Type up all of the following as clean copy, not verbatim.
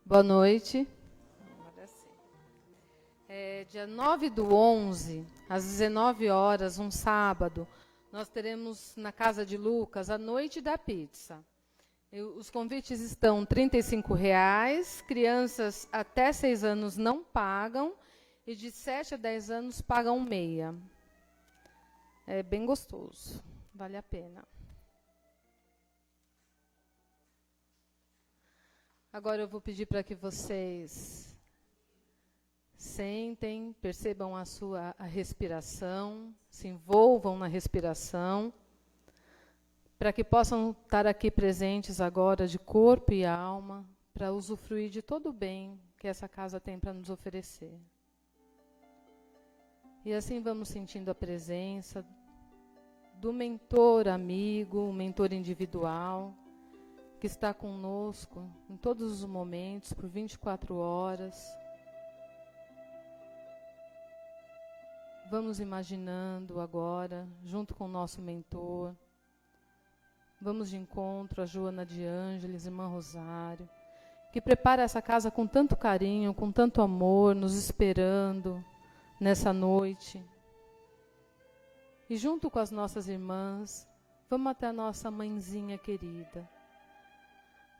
Boa noite. Agora sim. Dia 9/11, às 19 horas, um sábado, nós teremos na casa de Lucas a Noite da Pizza. Os convites estão R$ 35, crianças até 6 anos não pagam e de 7 a 10 anos pagam meia. É bem gostoso, vale a pena. Agora eu vou pedir para que vocês sentem, percebam a respiração, se envolvam na respiração, para que possam estar aqui presentes agora de corpo e alma, para usufruir de todo o bem que essa casa tem para nos oferecer. E assim vamos sentindo a presença do mentor amigo, o mentor individual, que está conosco em todos os momentos, por 24 horas. Vamos imaginando agora, junto com o nosso mentor, vamos de encontro a Joana de Ângeles, irmã Rosário, que prepara essa casa com tanto carinho, com tanto amor, nos esperando nessa noite. E junto com as nossas irmãs, vamos até a nossa mãezinha querida.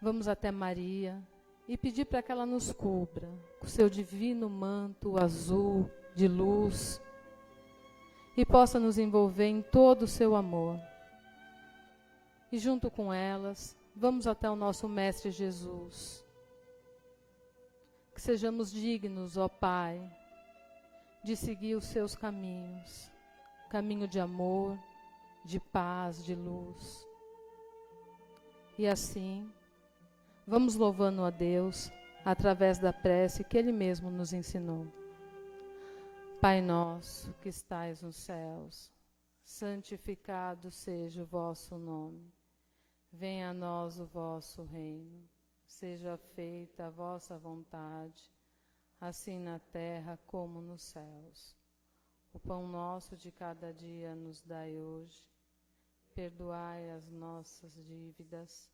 Vamos até Maria e pedir para que ela nos cubra com seu divino manto azul de luz e possa nos envolver em todo o seu amor. E junto com elas, vamos até o nosso Mestre Jesus. Que sejamos dignos, ó Pai, de seguir os seus caminhos, caminho de amor, de paz, de luz. E assim, vamos louvando a Deus através da prece que Ele mesmo nos ensinou. Pai nosso que estais nos céus, santificado seja o vosso nome. Venha a nós o vosso reino. Seja feita a vossa vontade, assim na terra como nos céus. O pão nosso de cada dia nos dai hoje. Perdoai as nossas dívidas,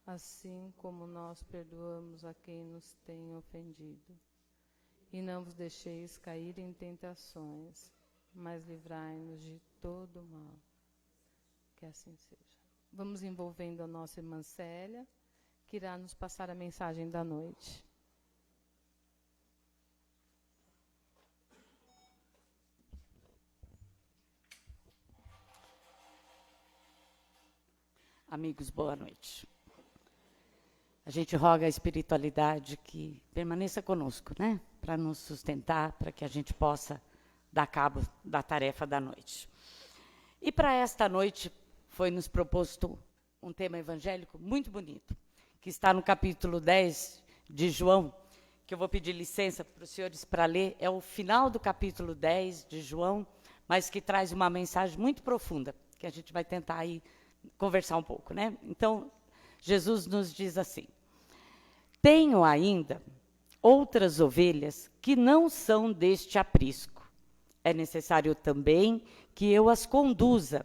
assim como nós perdoamos a quem nos tem ofendido. E não vos deixeis cair em tentações, mas livrai-nos de todo mal. Que assim seja. Vamos envolvendo a nossa irmã Célia, que irá nos passar a mensagem da noite. Amigos, boa noite. A gente roga a espiritualidade que permaneça conosco, né? Para nos sustentar, para que a gente possa dar cabo da tarefa da noite. E para esta noite foi nos proposto um tema evangélico muito bonito, que está no capítulo 10 de João, que eu vou pedir licença para os senhores para ler. É o final do capítulo 10 de João, mas que traz uma mensagem muito profunda, que a gente vai tentar aí conversar um pouco, né? Então, Jesus nos diz assim: tenho ainda outras ovelhas que não são deste aprisco. É necessário também que eu as conduza.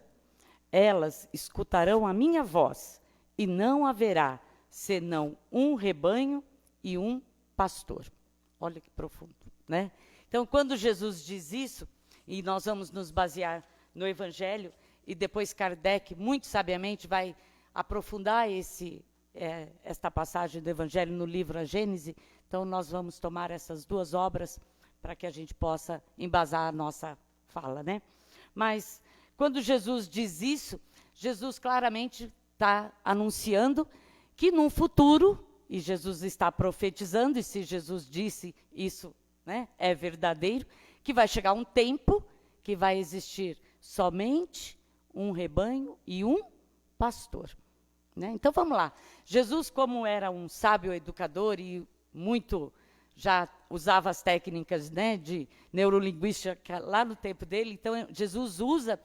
Elas escutarão a minha voz, e não haverá senão um rebanho e um pastor. Olha que profundo, né? Então, quando Jesus diz isso, e nós vamos nos basear no Evangelho, e depois Kardec, muito sabiamente, vai aprofundar esta passagem do Evangelho no livro A Gênese. Então, nós vamos tomar essas duas obras para que a gente possa embasar a nossa fala, né? Mas, quando Jesus diz isso, Jesus claramente está anunciando que num futuro, e Jesus está profetizando, e se Jesus disse isso, né, é verdadeiro, que vai chegar um tempo que vai existir somente um rebanho e um pastor. Né? Então, vamos lá. Jesus, como era um sábio educador e muito já usava as técnicas, né, de neurolinguística lá no tempo dele, então Jesus usa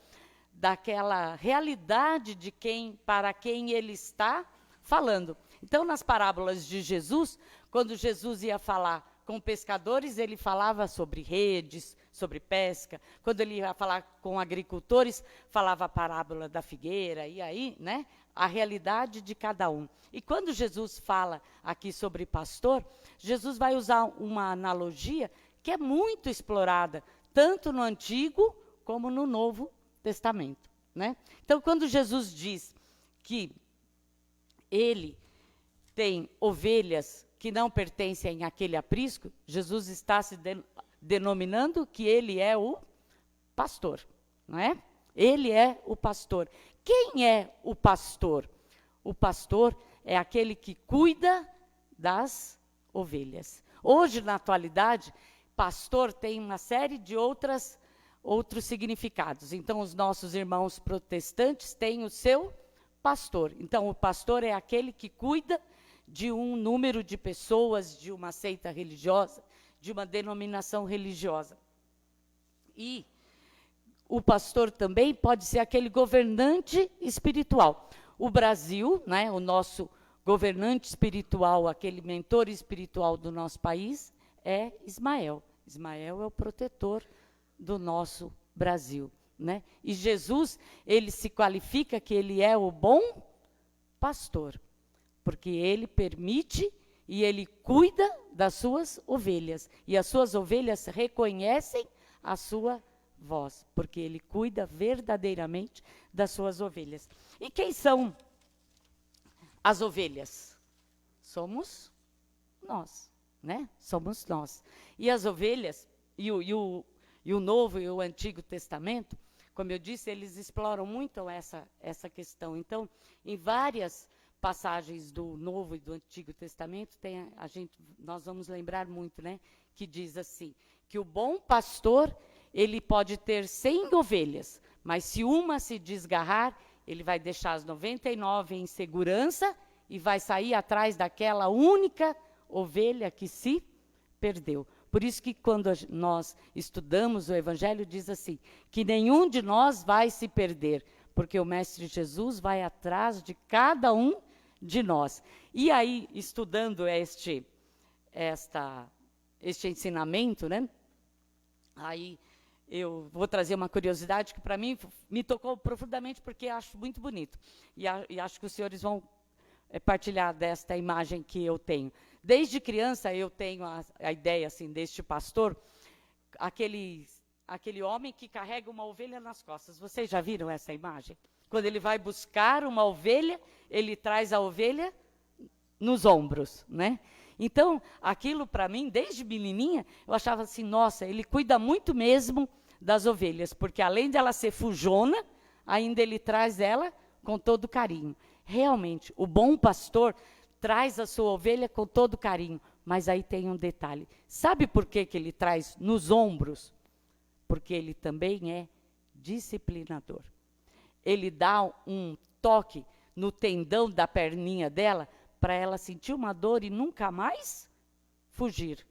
daquela realidade de para quem ele está falando. Então, nas parábolas de Jesus, quando Jesus ia falar com pescadores, ele falava sobre redes, sobre pesca. Quando ele ia falar com agricultores, falava a parábola da figueira, e aí, né, a realidade de cada um. E quando Jesus fala aqui sobre pastor, Jesus vai usar uma analogia que é muito explorada, tanto no Antigo como no Novo Testamento, né? Então, quando Jesus diz que ele tem ovelhas que não pertencem àquele aprisco, Jesus está se denominando que ele é o pastor, não é? Ele é o pastor. Quem é o pastor? O pastor é aquele que cuida das ovelhas. Hoje, na atualidade, pastor tem uma série de outros significados. Então, os nossos irmãos protestantes têm o seu pastor. Então, o pastor é aquele que cuida de um número de pessoas, de uma seita religiosa, de uma denominação religiosa. E o pastor também pode ser aquele governante espiritual. O Brasil, né, o nosso governante espiritual, aquele mentor espiritual do nosso país, é Ismael. Ismael é o protetor do nosso Brasil, né? E Jesus, ele se qualifica que ele é o bom pastor, porque ele permite e ele cuida das suas ovelhas. E as suas ovelhas reconhecem a sua voz, porque ele cuida verdadeiramente das suas ovelhas. E quem são as ovelhas? Somos nós, né? Somos nós. E as ovelhas, e o Novo e o Antigo Testamento, como eu disse, eles exploram muito essa questão. Então, em várias passagens do Novo e do Antigo Testamento, nós vamos lembrar muito, né? Que diz assim, que o bom pastor, ele pode ter 100 ovelhas, mas se uma se desgarrar, ele vai deixar as 99 em segurança e vai sair atrás daquela única ovelha que se perdeu. Por isso que quando nós estudamos o Evangelho, diz assim, que nenhum de nós vai se perder, porque o Mestre Jesus vai atrás de cada um de nós. E aí, estudando este ensinamento, né? Aí eu vou trazer uma curiosidade que para mim me tocou profundamente, porque acho muito bonito. E acho que os senhores vão partilhar desta imagem que eu tenho. Desde criança eu tenho a ideia assim, deste pastor, aquele homem que carrega uma ovelha nas costas. Vocês já viram essa imagem? Quando ele vai buscar uma ovelha, ele traz a ovelha nos ombros, né? Então, aquilo para mim, desde menininha, eu achava assim, nossa, ele cuida muito mesmo das ovelhas, porque além de ela ser fujona, ainda ele traz ela com todo carinho. Realmente, o bom pastor traz a sua ovelha com todo carinho, mas aí tem um detalhe. Sabe por que ele traz nos ombros? Porque ele também é disciplinador. Ele dá um toque no tendão da perninha dela, para ela sentir uma dor e nunca mais fugir.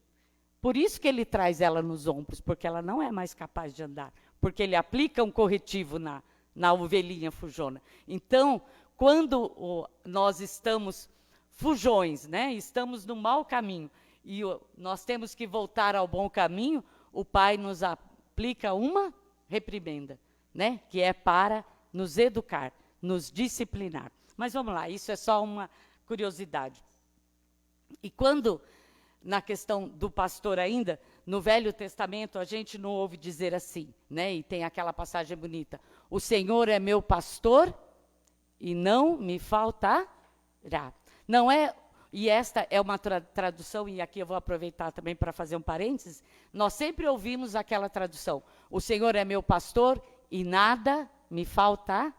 Por isso que ele traz ela nos ombros, porque ela não é mais capaz de andar, porque ele aplica um corretivo na ovelhinha fujona. Então, quando nós estamos fujões, né, estamos no mau caminho, e nós temos que voltar ao bom caminho, o Pai nos aplica uma reprimenda, né, que é para nos educar, nos disciplinar. Mas vamos lá, isso é só uma curiosidade. E quando, na questão do pastor ainda, no Velho Testamento, a gente não ouve dizer assim, né? E tem aquela passagem bonita. O Senhor é meu pastor e não me faltará. Não é, e esta é uma tradução, e aqui eu vou aproveitar também para fazer um parênteses, nós sempre ouvimos aquela tradução. O Senhor é meu pastor e nada me faltará.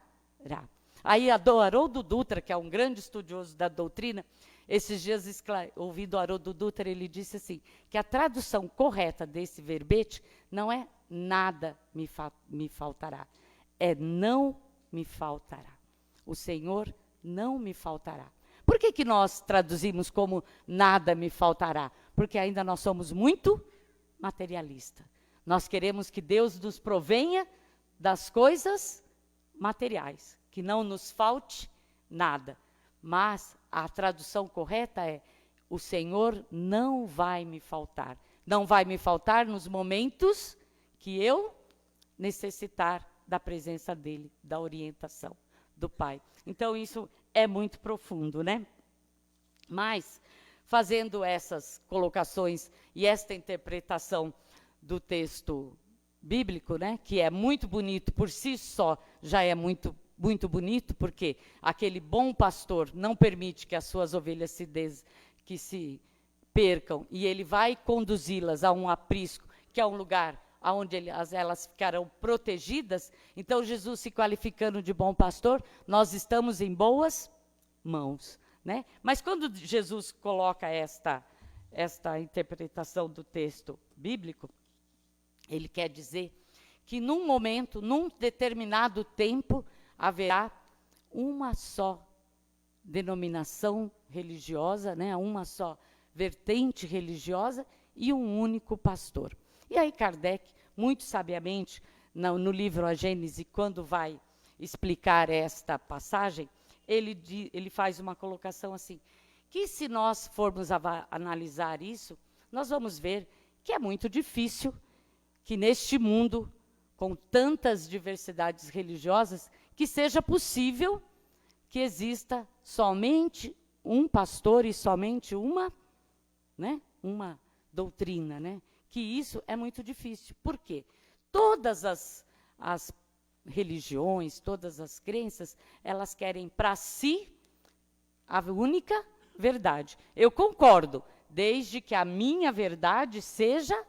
Aí do Haroldo Dutra, que é um grande estudioso da doutrina, esses dias ouvindo o Haroldo Dutra, ele disse assim, que a tradução correta desse verbete não é nada me faltará, é não me faltará. O Senhor não me faltará. Por que nós traduzimos como nada me faltará? Porque ainda nós somos muito materialistas. Nós queremos que Deus nos provenha das coisas materiais, que não nos falte nada. Mas a tradução correta é, o Senhor não vai me faltar. Não vai me faltar nos momentos que eu necessitar da presença dEle, da orientação, do Pai. Então, isso é muito profundo, né? Mas, fazendo essas colocações e esta interpretação do texto bíblico, né, que é muito bonito por si só, já é muito bonito, porque aquele bom pastor não permite que as suas ovelhas que se percam, e ele vai conduzi-las a um aprisco, que é um lugar onde elas ficarão protegidas. Então, Jesus se qualificando de bom pastor, nós estamos em boas mãos, né? Mas quando Jesus coloca esta interpretação do texto bíblico, ele quer dizer que num momento, num determinado tempo, haverá uma só denominação religiosa, né? Uma só vertente religiosa e um único pastor. E aí Kardec, muito sabiamente, no livro A Gênese, quando vai explicar esta passagem, ele faz uma colocação assim, que se nós formos analisar isso, nós vamos ver que é muito difícil que neste mundo, com tantas diversidades religiosas, que seja possível que exista somente um pastor e somente uma doutrina, né? Que isso é muito difícil. Por quê? Todas as religiões, todas as crenças, elas querem para si a única verdade. Eu concordo, desde que a minha verdade seja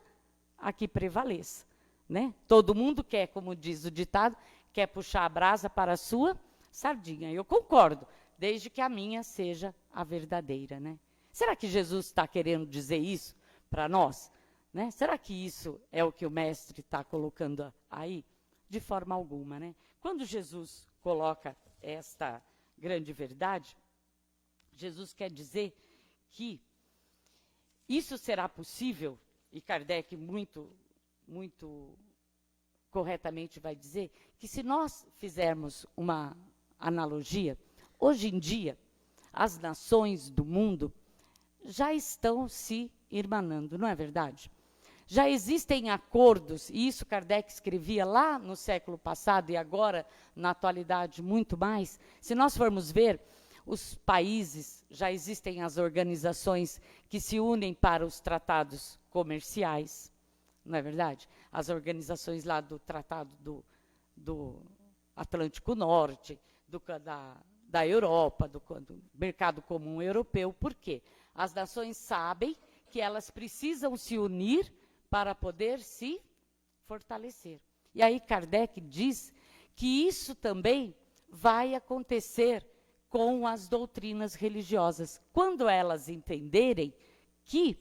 a que prevaleça, né? Todo mundo quer, como diz o ditado, quer puxar a brasa para a sua sardinha. Eu concordo, desde que a minha seja a verdadeira, né? Será que Jesus está querendo dizer isso para nós? Né? Será que isso é o que o mestre está colocando aí? De forma alguma, né? Quando Jesus coloca esta grande verdade, Jesus quer dizer que isso será possível, e Kardec muito corretamente vai dizer, que se nós fizermos uma analogia, hoje em dia, as nações do mundo já estão se irmanando, não é verdade? Já existem acordos, e isso Kardec escrevia lá no século passado e agora, na atualidade, muito mais. Se nós formos ver, os países, já existem as organizações que se unem para os tratados comerciais, não é verdade? As organizações lá do Tratado do Atlântico Norte, da Europa, do Mercado Comum Europeu. Por quê? As nações sabem que elas precisam se unir para poder se fortalecer. E aí Kardec diz que isso também vai acontecer com as doutrinas religiosas, quando elas entenderem que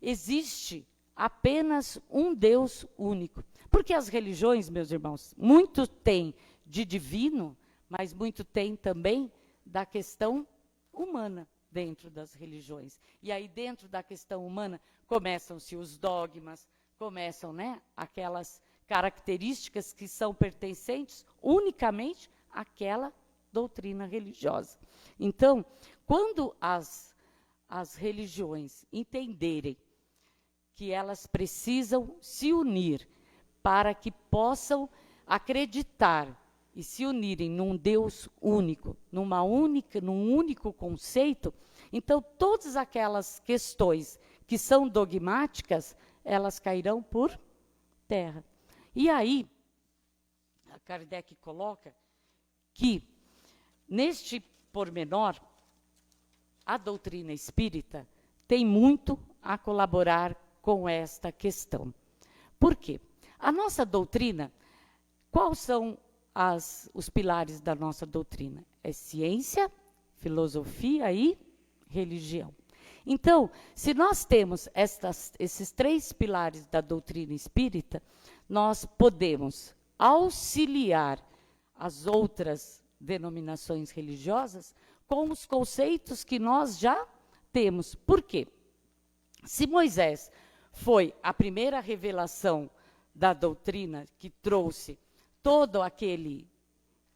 existe apenas um Deus único. Porque as religiões, meus irmãos, muito tem de divino, mas muito tem também da questão humana dentro das religiões. E aí, dentro da questão humana, começam-se os dogmas, começam, né, aquelas características que são pertencentes unicamente àquela doutrina religiosa. Então, quando as religiões entenderem que elas precisam se unir para que possam acreditar e se unirem num Deus único, num único conceito, então todas aquelas questões que são dogmáticas, elas cairão por terra. E aí, a Kardec coloca que, neste pormenor, a doutrina espírita tem muito a colaborar com esta questão. Por quê? A nossa doutrina, quais são os pilares da nossa doutrina? É ciência, filosofia e religião. Então, se nós temos esses três pilares da doutrina espírita, nós podemos auxiliar as outras denominações religiosas com os conceitos que nós já temos. Por quê? Se Moisés foi a primeira revelação da doutrina que trouxe todo aquele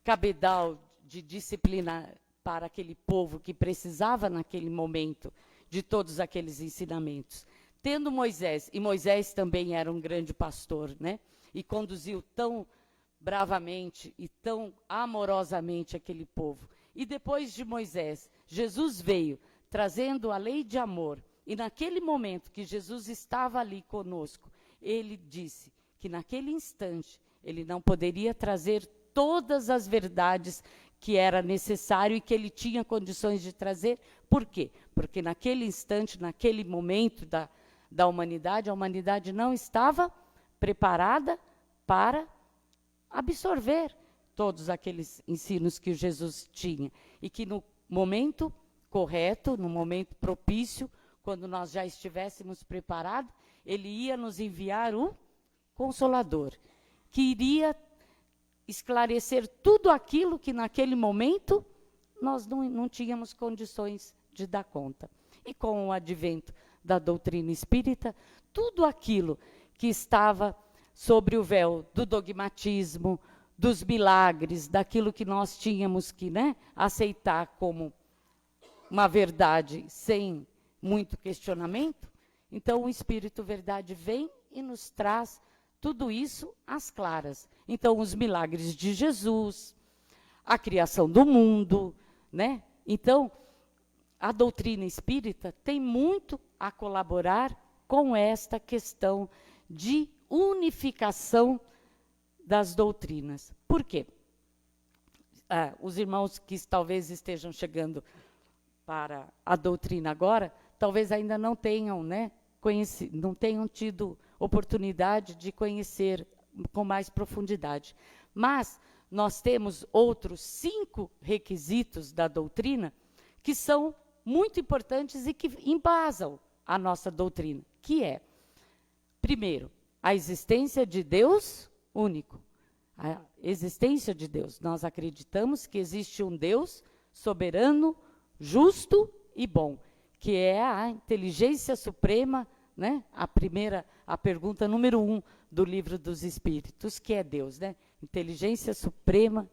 cabedal de disciplina para aquele povo que precisava naquele momento de todos aqueles ensinamentos. Tendo Moisés, e Moisés também era um grande pastor, né? E conduziu tão bravamente e tão amorosamente aquele povo. E depois de Moisés, Jesus veio trazendo a lei de amor. E naquele momento que Jesus estava ali conosco, ele disse que naquele instante ele não poderia trazer todas as verdades que era necessário e que ele tinha condições de trazer. Por quê? Porque naquele instante, naquele momento da humanidade, a humanidade não estava preparada para absorver todos aqueles ensinos que Jesus tinha. E que no momento correto, no momento propício, quando nós já estivéssemos preparados, ele ia nos enviar o Consolador, que iria esclarecer tudo aquilo que naquele momento nós não tínhamos condições de dar conta. E com o advento da doutrina espírita, tudo aquilo que estava sobre o véu do dogmatismo, dos milagres, daquilo que nós tínhamos que, aceitar como uma verdade sem muito questionamento, então o Espírito Verdade vem e nos traz tudo isso às claras. Então, os milagres de Jesus, a criação do mundo, Então, a doutrina espírita tem muito a colaborar com esta questão de unificação das doutrinas. Por quê? Os irmãos que talvez estejam chegando para a doutrina agora, talvez ainda não tenham, não tenham tido oportunidade de conhecer com mais profundidade. Mas nós temos outros 5 requisitos da doutrina que são muito importantes e que embasam a nossa doutrina, que é, primeiro, a existência de Deus único. A existência de Deus. Nós acreditamos que existe um Deus soberano, justo e bom, que é a inteligência suprema, a pergunta número 1 do Livro dos Espíritos, que é Deus, Inteligência suprema,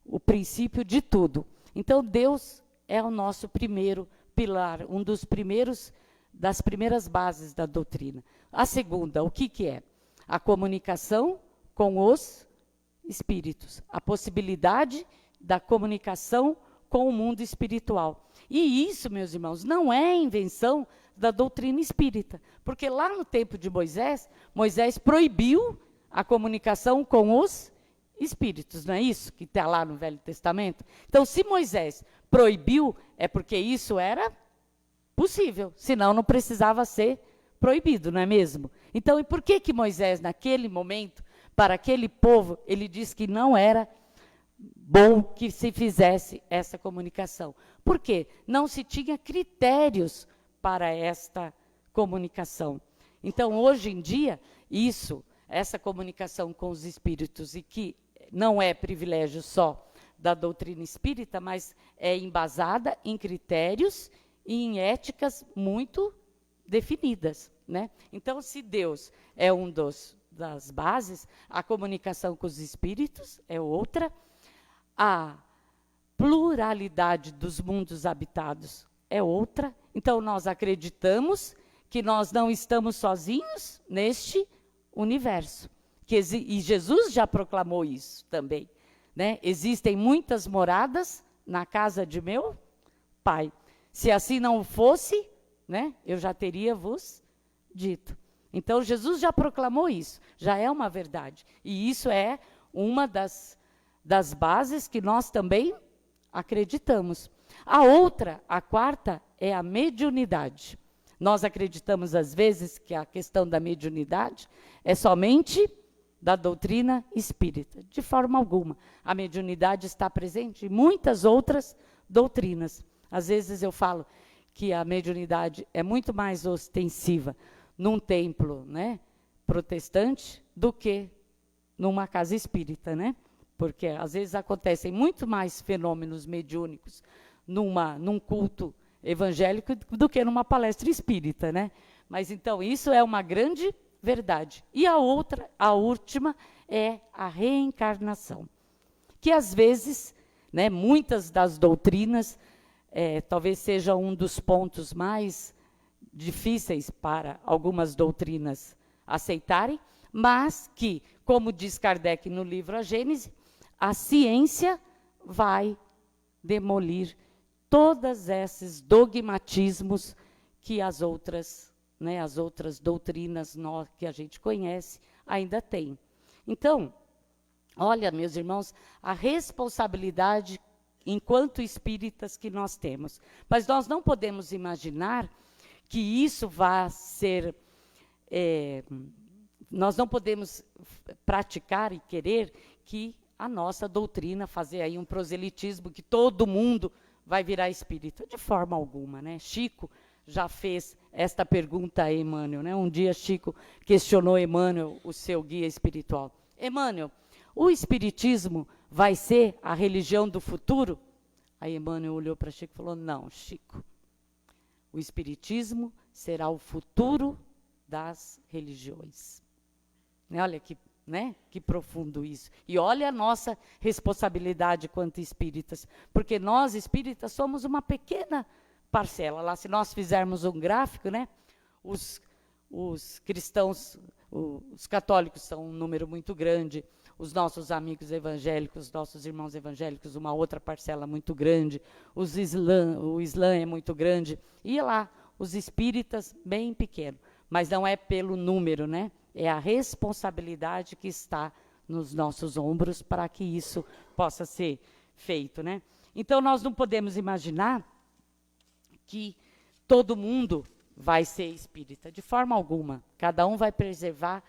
o princípio de tudo. Então, Deus é o nosso primeiro pilar, das primeiras bases da doutrina. A segunda, o que é? A comunicação com os espíritos, a possibilidade da comunicação com o mundo espiritual. E isso, meus irmãos, não é invenção da doutrina espírita, porque lá no tempo de Moisés, Moisés proibiu a comunicação com os espíritos, não é isso que está lá no Velho Testamento? Então, se Moisés proibiu, é porque isso era possível, senão não precisava ser proibido, não é mesmo? Então, e por que Moisés, naquele momento, para aquele povo, ele disse que não era bom que se fizesse essa comunicação? Por quê? Não se tinha critérios para esta comunicação. Então, hoje em dia, essa comunicação com os espíritos, e que não é privilégio só da doutrina espírita, mas é embasada em critérios e em éticas muito definidas, Então, se Deus é das bases, a comunicação com os espíritos é outra, a pluralidade dos mundos habitados é outra. Então, nós acreditamos que nós não estamos sozinhos neste universo. E Jesus já proclamou isso também. Existem muitas moradas na casa de meu Pai. Se assim não fosse, eu já teria vos dito. Então, Jesus já proclamou isso, já é uma verdade. E isso é uma das bases que nós também acreditamos. A quarta, é a mediunidade. Nós acreditamos, às vezes, que a questão da mediunidade é somente da doutrina espírita. De forma alguma. A mediunidade está presente em muitas outras doutrinas. Às vezes eu falo que a mediunidade é muito mais ostensiva num templo, protestante, do que numa casa espírita, Porque às vezes acontecem muito mais fenômenos mediúnicos num culto evangélico do que numa palestra espírita, Mas então isso é uma grande verdade. E a última é a reencarnação, que às vezes, muitas das doutrinas, talvez seja um dos pontos mais difíceis para algumas doutrinas aceitarem, mas que, como diz Kardec no livro A Gênese, a ciência vai demolir todos esses dogmatismos que as outras doutrinas que a gente conhece ainda têm. Então, olha, meus irmãos, a responsabilidade enquanto espíritas que nós temos. Mas nós não podemos imaginar que isso vá ser... nós não podemos praticar e querer que a nossa doutrina, fazer aí um proselitismo, que todo mundo vai virar espírita. De forma alguma, né? Chico já fez esta pergunta a Emmanuel, né? Um dia Chico questionou Emmanuel, o seu guia espiritual. Emmanuel, o espiritismo vai ser a religião do futuro? Aí Emmanuel olhou para Chico e falou, não, Chico, o espiritismo será o futuro das religiões. Olha que, né, que profundo isso. E olha a nossa responsabilidade quanto espíritas, porque nós espíritas somos uma pequena parcela. Lá, se nós fizermos um gráfico, né, os cristãos, os católicos são um número muito grande, os nossos amigos evangélicos, nossos irmãos evangélicos, uma outra parcela muito grande, o Islã é muito grande, e lá, os espíritas bem pequeno. Mas não é pelo número, né? É a responsabilidade que está nos nossos ombros para que isso possa ser feito, né? Então, nós não podemos imaginar que todo mundo vai ser espírita, de forma alguma. Cada um vai preservar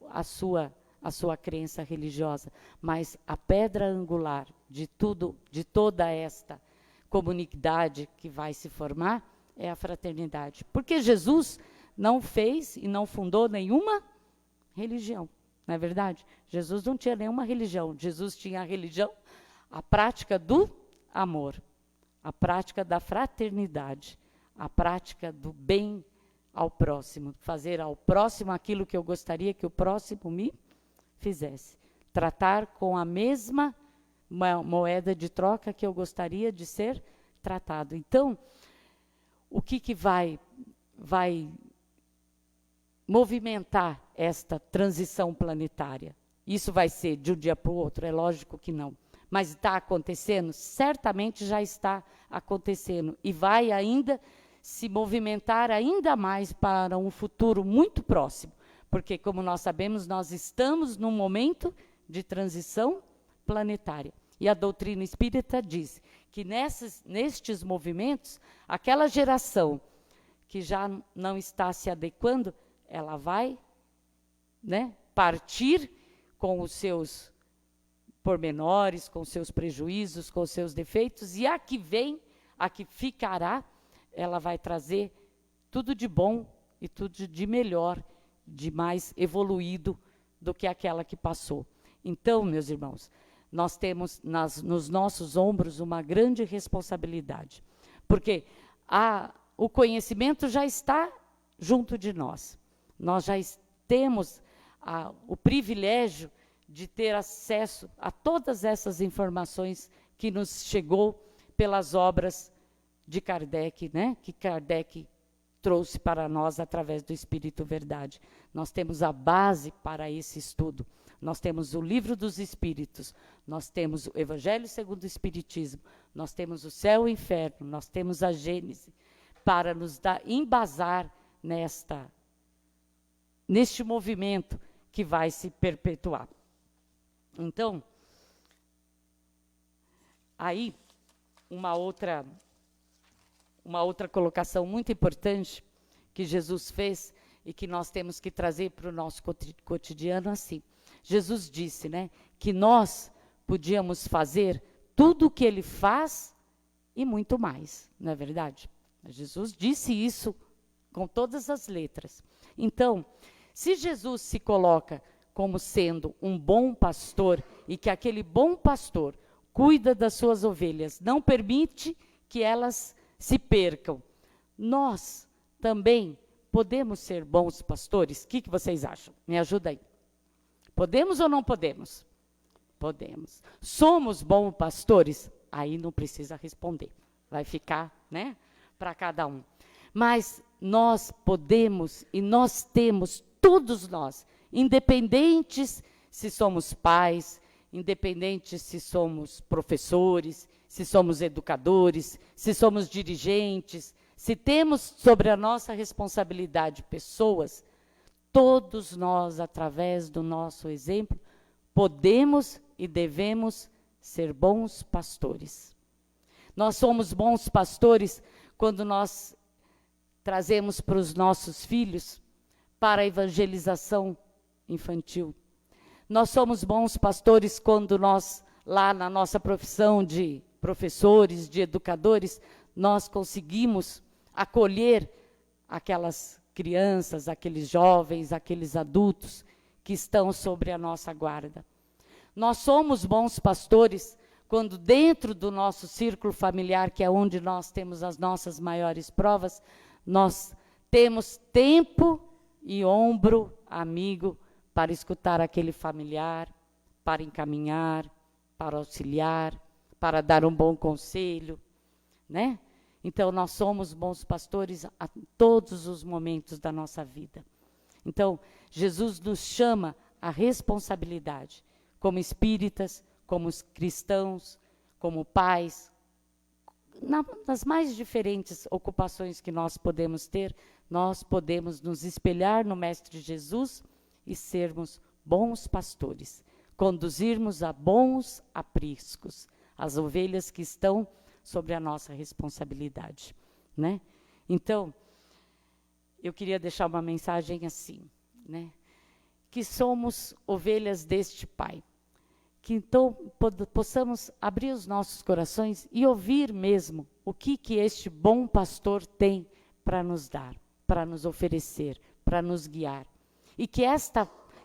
a sua crença religiosa, mas a pedra angular de toda esta comunidade que vai se formar é a fraternidade. Porque Jesus não fez e não fundou nenhuma religião, não é verdade? Jesus não tinha nenhuma religião. Jesus tinha a religião, a prática do amor, a prática da fraternidade, a prática do bem ao próximo, fazer ao próximo aquilo que eu gostaria que o próximo me fizesse. Tratar com a mesma moeda de troca que eu gostaria de ser tratado. Então, o que vai movimentar esta transição planetária? Isso vai ser de um dia para o outro? É lógico que não. Mas está acontecendo? Certamente já está acontecendo. E vai ainda se movimentar ainda mais para um futuro muito próximo. Porque, como nós sabemos, nós estamos num momento de transição planetária. E a doutrina espírita diz que nestes movimentos, aquela geração que já não está se adequando, ela vai, né, partir com os seus pormenores, com os seus prejuízos, com os seus defeitos, e a que vem, a que ficará, ela vai trazer tudo de bom e tudo de melhor, de mais evoluído do que aquela que passou. Então, meus irmãos, nós temos nos nossos ombros uma grande responsabilidade, porque o conhecimento já está junto de nós. Nós já temos o privilégio de ter acesso a todas essas informações que nos chegou pelas obras de Kardec, né? Que Kardec trouxe para nós através do Espírito Verdade. Nós temos a base para esse estudo. Nós temos o Livro dos Espíritos, nós temos o Evangelho segundo o Espiritismo, nós temos o Céu e o Inferno, nós temos a Gênese, para nos embasar neste movimento que vai se perpetuar. Então, aí, uma outra colocação muito importante que Jesus fez e que nós temos que trazer para o nosso cotidiano assim. Jesus disse, né, que nós podíamos fazer tudo o que ele faz e muito mais, não é verdade? Jesus disse isso com todas as letras. Então, se Jesus se coloca como sendo um bom pastor e que aquele bom pastor cuida das suas ovelhas, não permite que elas se percam, nós também podemos ser bons pastores? O que vocês acham? Me ajuda aí. Podemos ou não podemos? Podemos. Somos bons pastores? Aí não precisa responder. Vai ficar, né, para cada um. Mas nós podemos e nós temos, todos nós, independentes se somos pais, independente se somos professores, se somos educadores, se somos dirigentes, se temos sobre a nossa responsabilidade pessoas, todos nós, através do nosso exemplo, podemos e devemos ser bons pastores. Nós somos bons pastores quando nós trazemos para os nossos filhos para a evangelização infantil. Nós somos bons pastores quando nós, lá na nossa profissão de professores, de educadores, nós conseguimos acolher aquelas crianças, aqueles jovens, aqueles adultos que estão sobre a nossa guarda. Nós somos bons pastores quando dentro do nosso círculo familiar, que é onde nós temos as nossas maiores provas, nós temos tempo e ombro amigo para escutar aquele familiar, para encaminhar, para auxiliar, para dar um bom conselho, né? Então, nós somos bons pastores a todos os momentos da nossa vida. Então, Jesus nos chama à responsabilidade, como espíritas, como cristãos, como pais, nas mais diferentes ocupações que nós podemos ter, nós podemos nos espelhar no Mestre Jesus e sermos bons pastores, conduzirmos a bons apriscos, as ovelhas que estão sobre a nossa responsabilidade, né? Então, eu queria deixar uma mensagem assim, né? Que somos ovelhas deste Pai. Que então possamos abrir os nossos corações e ouvir mesmo o que este bom pastor tem para nos dar, para nos oferecer, para nos guiar. E que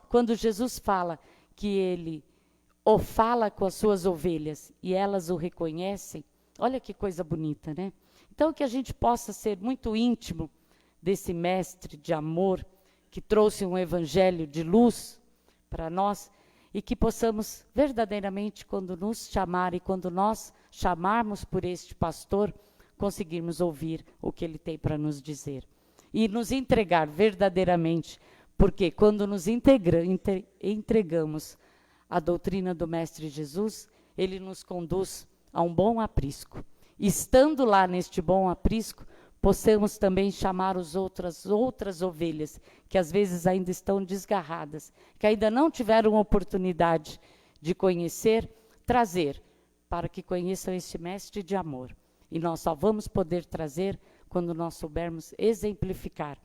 quando Jesus fala que ele o fala com as suas ovelhas e elas o reconhecem, olha que coisa bonita, né? Então, que a gente possa ser muito íntimo desse mestre de amor que trouxe um evangelho de luz para nós e que possamos verdadeiramente, quando nos chamarem, quando nós chamarmos por este pastor, conseguirmos ouvir o que ele tem para nos dizer. E nos entregar verdadeiramente, porque quando nos entregamos à doutrina do Mestre Jesus, ele nos conduz a um bom aprisco. Estando lá neste bom aprisco, possamos também chamar as outras ovelhas, que às vezes ainda estão desgarradas, que ainda não tiveram oportunidade de conhecer, trazer, para que conheçam este mestre de amor. E nós só vamos poder trazer quando nós soubermos exemplificar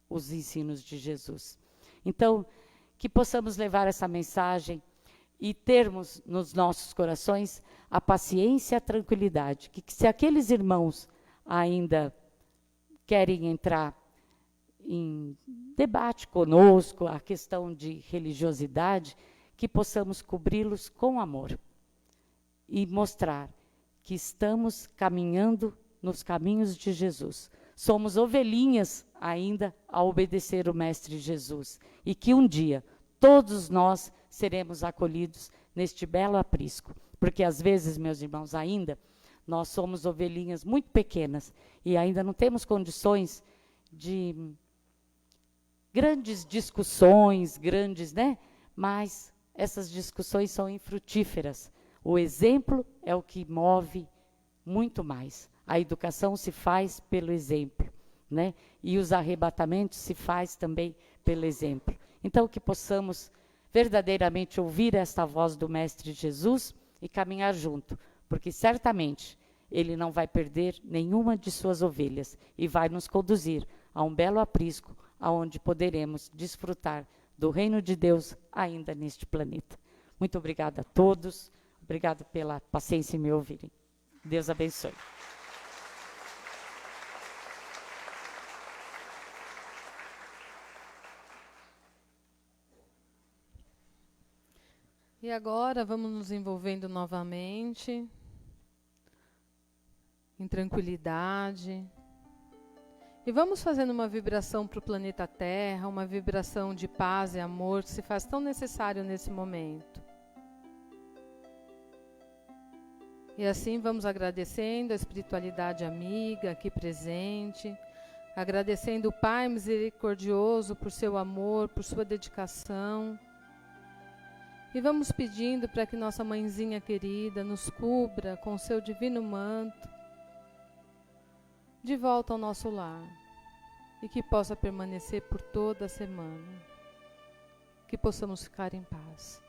os ensinos de Jesus. Então, que possamos levar essa mensagem e termos nos nossos corações a paciência e a tranquilidade, que se aqueles irmãos ainda querem entrar em debate conosco, a questão de religiosidade, que possamos cobri-los com amor e mostrar que estamos caminhando nos caminhos de Jesus. Somos ovelhinhas ainda a obedecer o Mestre Jesus e que um dia todos nós seremos acolhidos neste belo aprisco, porque às vezes, meus irmãos, ainda nós somos ovelhinhas muito pequenas e ainda não temos condições de grandes discussões, né? Mas essas discussões são infrutíferas. O exemplo é o que move muito mais. A educação se faz pelo exemplo, né? E os arrebatamentos se faz também pelo exemplo. Então, que possamos verdadeiramente ouvir esta voz do Mestre Jesus e caminhar junto, porque certamente ele não vai perder nenhuma de suas ovelhas e vai nos conduzir a um belo aprisco, aonde poderemos desfrutar do reino de Deus ainda neste planeta. Muito obrigada a todos, obrigado pela paciência em me ouvirem. Deus abençoe. E agora vamos nos envolvendo novamente, em tranquilidade. E vamos fazendo uma vibração para o planeta Terra, uma vibração de paz e amor que se faz tão necessário nesse momento. E assim vamos agradecendo a espiritualidade amiga aqui presente, agradecendo o Pai misericordioso por seu amor, por sua dedicação. E vamos pedindo para que nossa mãezinha querida nos cubra com o seu divino manto de volta ao nosso lar e que possa permanecer por toda a semana. Que possamos ficar em paz.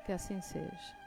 Que assim seja.